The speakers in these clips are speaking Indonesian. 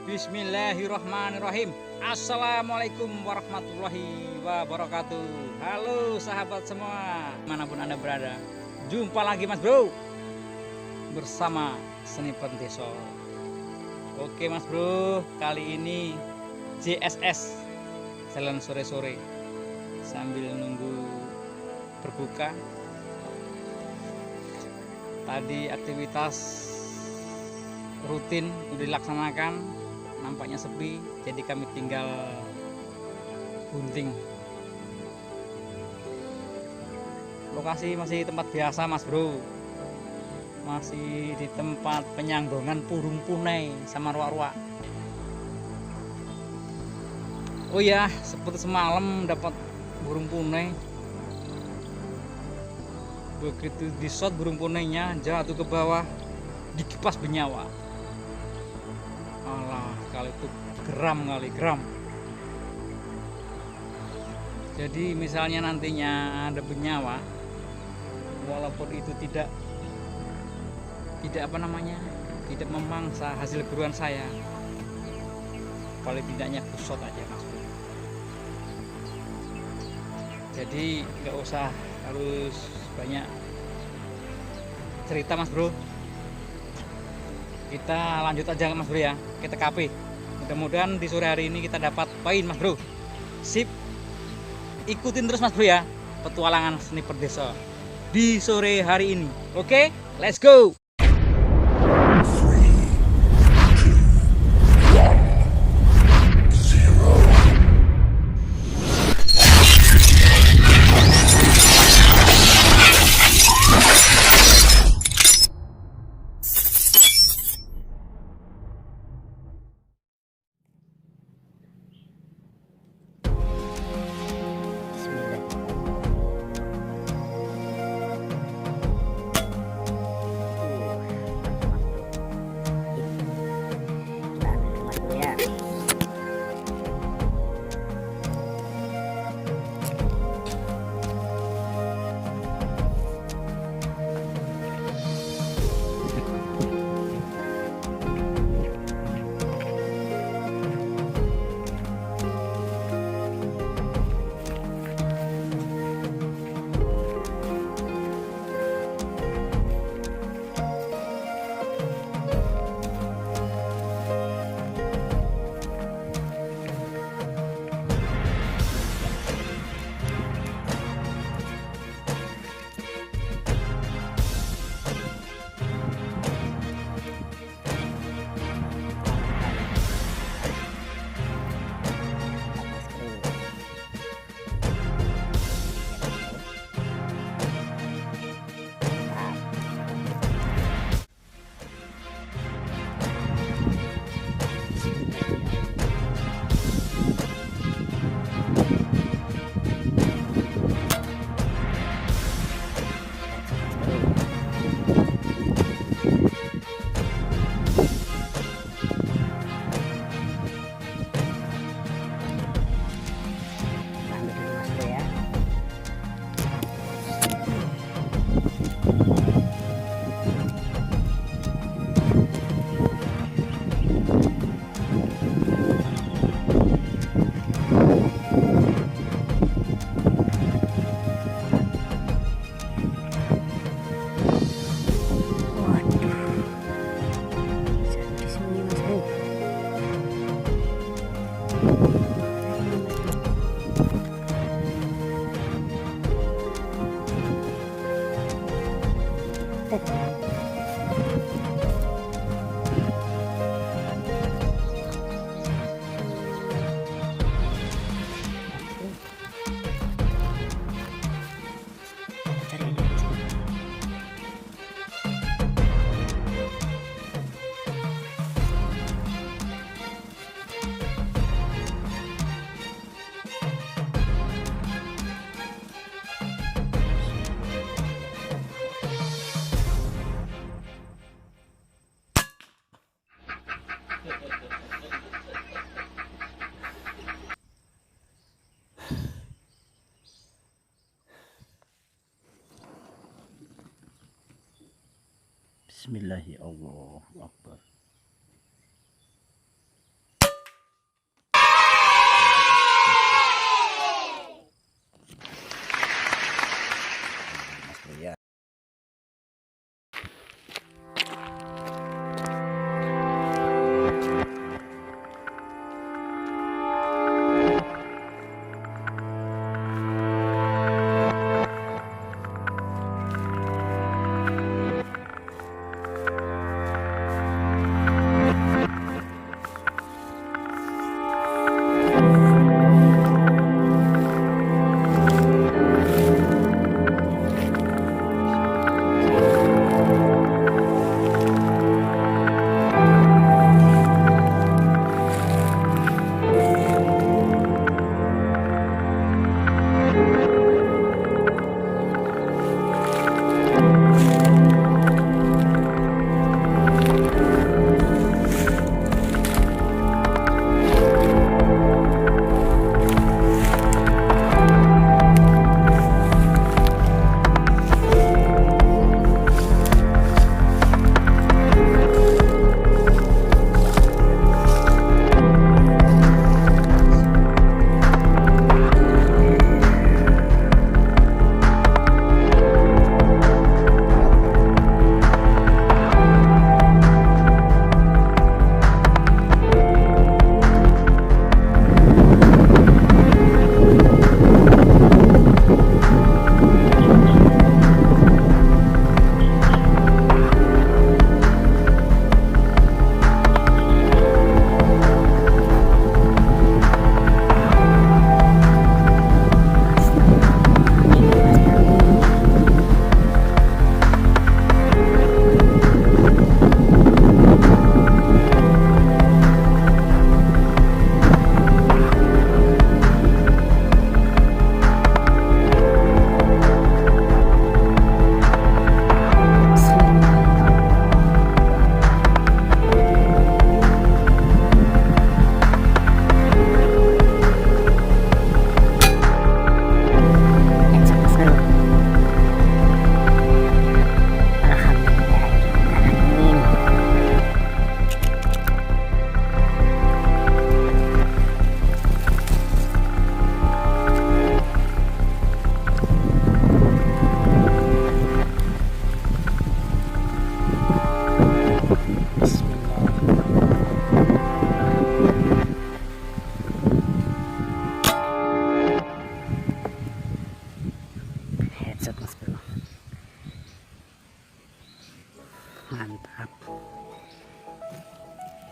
Bismillahirrahmanirrahim. Assalamualaikum warahmatullahi wabarakatuh. Halo sahabat semua, manapun Anda berada. Jumpa lagi Mas Bro bersama Sniper Desa. Oke Mas Bro, kali ini JSS jalan sore-sore sambil nunggu berbuka. Tadi aktivitas rutin udah dilaksanakan, nampaknya sepi, jadi kami tinggal gunting. Lokasi masih tempat biasa Mas Bro, masih di tempat penyanggongan burung punai sama ruak-ruak. Oh ya, seperti semalam dapat burung punai. Begitu di shot burung punainya jatuh ke bawah, dikipas bernyawa. Alah, kali itu geram. Jadi misalnya nantinya ada bernyawa, walaupun itu tidak memangsa hasil buruan saya, paling tidaknya kusot aja Mas Bro. Jadi nggak usah harus banyak cerita Mas Bro, kita lanjut aja Mas Bro ya, kita TKP. Mudah-mudahan di sore hari ini kita dapat poin Mas Bro. Sip, ikutin terus Mas Bro ya petualangan Sniper Desa di sore hari ini. Oke, let's go. Bismillahirrahmanirrahim. Allahu Akbar.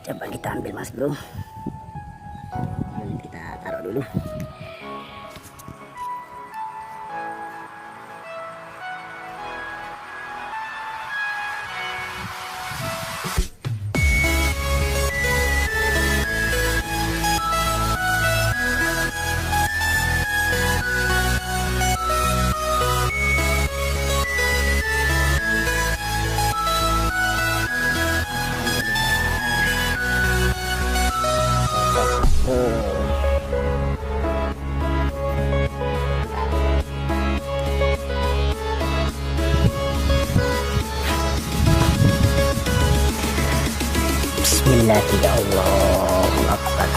Coba kita ambil mas bro. Ini kita taruh dulu. Bismillah, ya Allahu Akbar.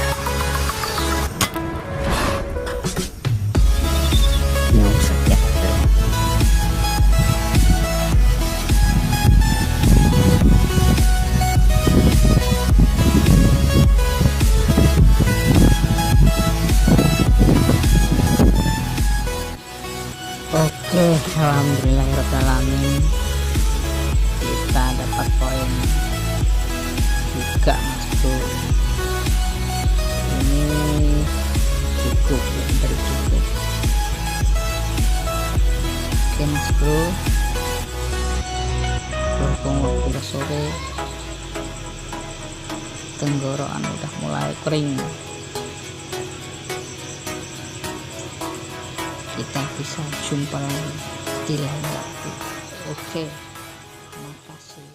Oke, alhamdulillahirrahmanirrahim. Kita dapat poin juga mas bro. Ini cukup ya, dari cukup. Oke mas bro, berhubung waktu udah sore, tenggorokan udah mulai kering, kita bisa jumpa lagi di lain waktu. Oke, makasih.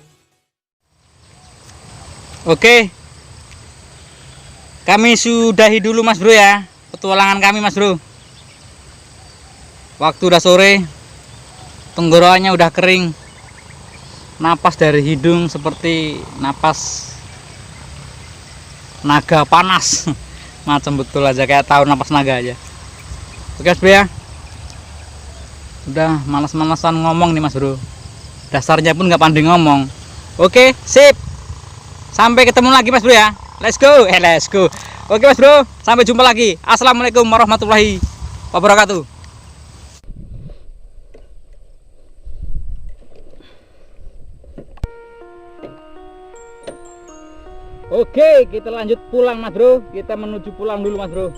Oke, kami sudahi dulu mas bro ya petualangan kami mas bro. Waktu udah sore, tenggorokannya udah kering, napas dari hidung seperti napas naga panas. Macam betul aja, kayak tahu napas naga aja. Oke mas bro ya, udah malas-malasan ngomong nih mas bro, dasarnya pun nggak pandai ngomong. Oke sip, sampai ketemu lagi mas bro ya. Let's go. Oke mas bro, sampai jumpa lagi. Assalamualaikum warahmatullahi wabarakatuh. Oke, kita lanjut pulang mas bro. Kita menuju pulang dulu mas bro.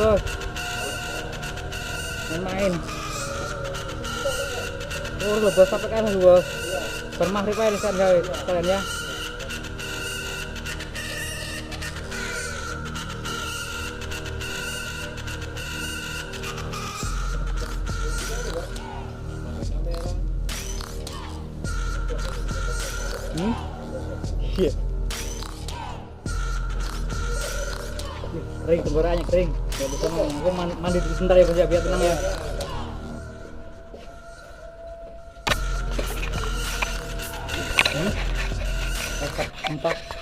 bos, main-main. Oh lo bos, sampai kan bos. Bermaghrib aja di sana kalian ya. Iya. Kering tenggorokannya kering. Ya bisa aku mandi dulu sebentar ya Bos ya biar tenang ya. Empat.